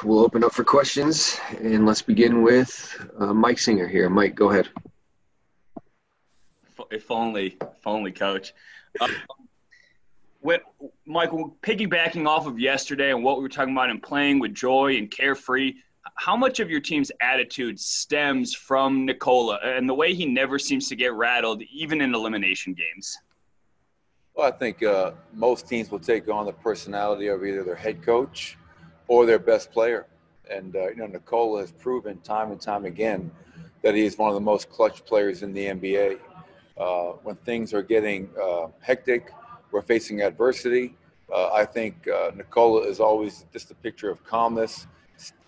We'll open up for questions, and let's begin with Mike Singer here. Mike, go ahead. If only, Coach. Michael, piggybacking off of yesterday and what we were talking about in playing with joy and carefree, how much of your team's attitude stems from Nikola and the way he never seems to get rattled, even in elimination games? Well, I think most teams will take on the personality of either their head coach or their best player. And, Nikola has proven time and time again that he is one of the most clutch players in the NBA. When things are getting hectic, we're facing adversity. I think Nikola is always just a picture of calmness,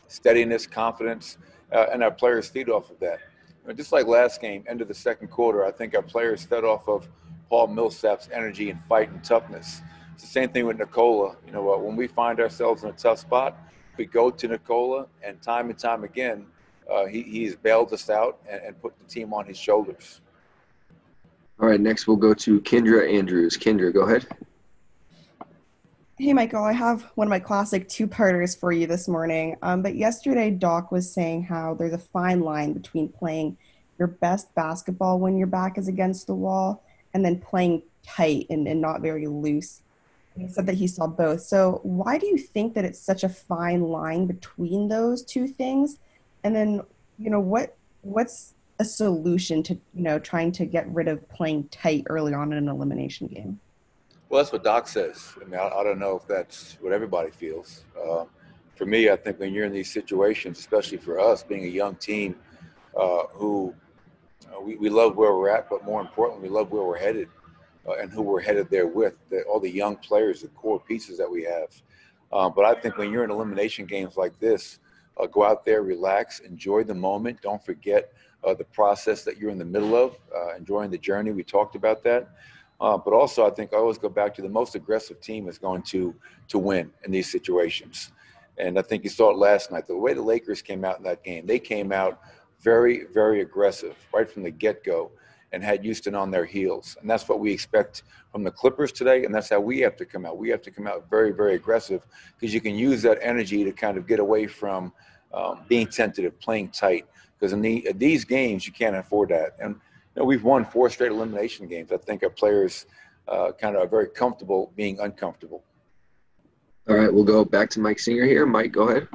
steadiness, confidence, and our players feed off of that. Just like last game, end of the second quarter, I think our players fed off of Paul Millsap's energy and fight and toughness. It's the same thing with Nikola. When we find ourselves in a tough spot, we go to Nikola, and time again, he's bailed us out and put the team on his shoulders. All right, next we'll go to Kendra Andrews. Kendra, go ahead. Hey, Michael, I have one of my classic two-parters for you this morning. But yesterday, Doc was saying how there's a fine line between playing your best basketball when your back is against the wall and then playing tight and not very loose. He said that he saw both. So why do you think that it's such a fine line between those two things? And then, what's a solution to, trying to get rid of playing tight early on in an elimination game? Well, that's what Doc says. I don't know if that's what everybody feels. For me, I think when you're in these situations, especially for us being a young team who we love where we're at, but more importantly, we love where we're headed and who we're headed there with, all the young players, the core pieces that we have. But I think when you're in elimination games like this, go out there, relax, enjoy the moment. Don't forget the process that you're in the middle of, enjoying the journey. We talked about that. But also, I think I always go back to the most aggressive team is going to win in these situations. And I think you saw it last night. The way the Lakers came out in that game, they came out very, very aggressive right from the get-go and had Houston on their heels. And that's what we expect from the Clippers today, and that's how we have to come out. We have to come out very, very aggressive because you can use that energy to kind of get away from being tentative, playing tight. Because in these games, you can't afford that. And we've won 4 straight elimination games. I think our players kind of are very comfortable being uncomfortable. All right, we'll go back to Mike Singer here. Mike, go ahead.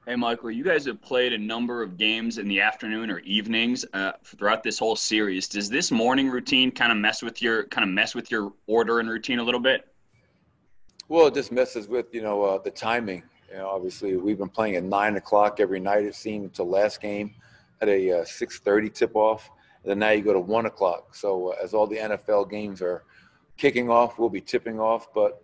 Hey, Michael, you guys have played a number of games in the afternoon or evenings throughout this whole series. Does this morning routine kind of mess with your order and routine a little bit? Well, it just messes with, the timing. Obviously, we've been playing at 9 o'clock every night, it seemed, until last game. At a 6:30 tip-off, and then now you go to 1 o'clock. So as all the NFL games are kicking off, we'll be tipping off. But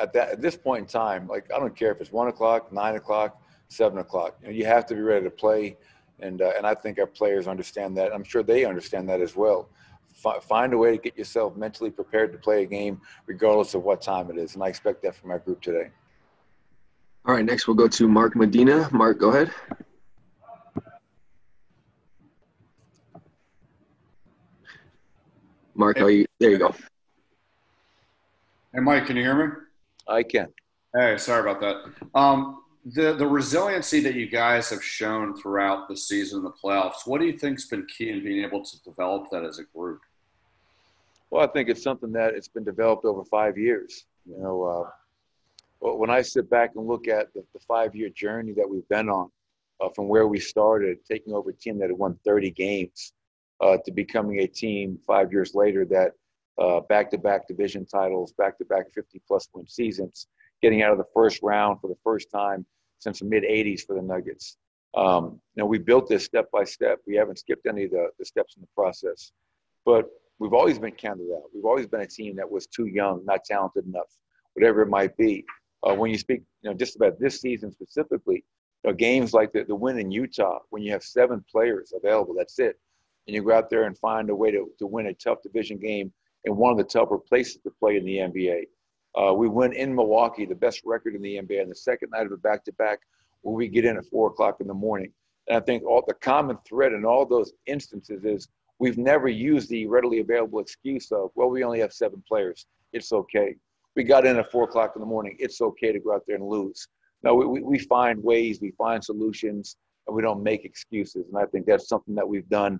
at this point in time, I don't care if it's 1 o'clock, 9 o'clock, 7 o'clock. You have to be ready to play, and I think our players understand that. I'm sure they understand that as well. Find a way to get yourself mentally prepared to play a game, regardless of what time it is, and I expect that from our group today. All right, next we'll go to Mark Medina. Mark, go ahead. Mark, there you go. Hey, Mike, can you hear me? I can. Hey, sorry about that. The resiliency that you guys have shown throughout the season and the playoffs, what do you think's been key in being able to develop that as a group? Well, I think it's something that it's been developed over 5 years. When I sit back and look at the 5-year journey that we've been on, from where we started, taking over a team that had won 30 games, to becoming a team 5 years later that back-to-back division titles, back-to-back 50-plus win seasons, getting out of the first round for the first time since the mid-'80s for the Nuggets. We built this step by step. We haven't skipped any of the steps in the process. But we've always been counted out. We've always been a team that was too young, not talented enough, whatever it might be. When you speak just about this season specifically, games like the win in Utah, when you have 7 players available, that's it. And you go out there and find a way to win a tough division game in one of the tougher places to play in the NBA. We win in Milwaukee, the best record in the NBA, on the second night of a back-to-back, where we get in at 4 o'clock in the morning. And I think all the common thread in all those instances is we've never used the readily available excuse of, well, we only have 7 players. It's okay. We got in at 4 o'clock in the morning. It's okay to go out there and lose. no, we find ways, we find solutions, and we don't make excuses. And I think that's something that we've done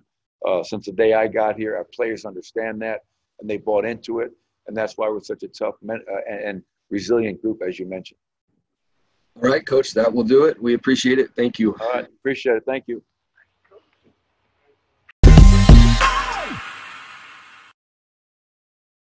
since the day I got here. Our players understand that, and they bought into it. And that's why we're such a tough and resilient group, as you mentioned. All right, Coach, that will do it. We appreciate it. Thank you. All right, appreciate it. Thank you.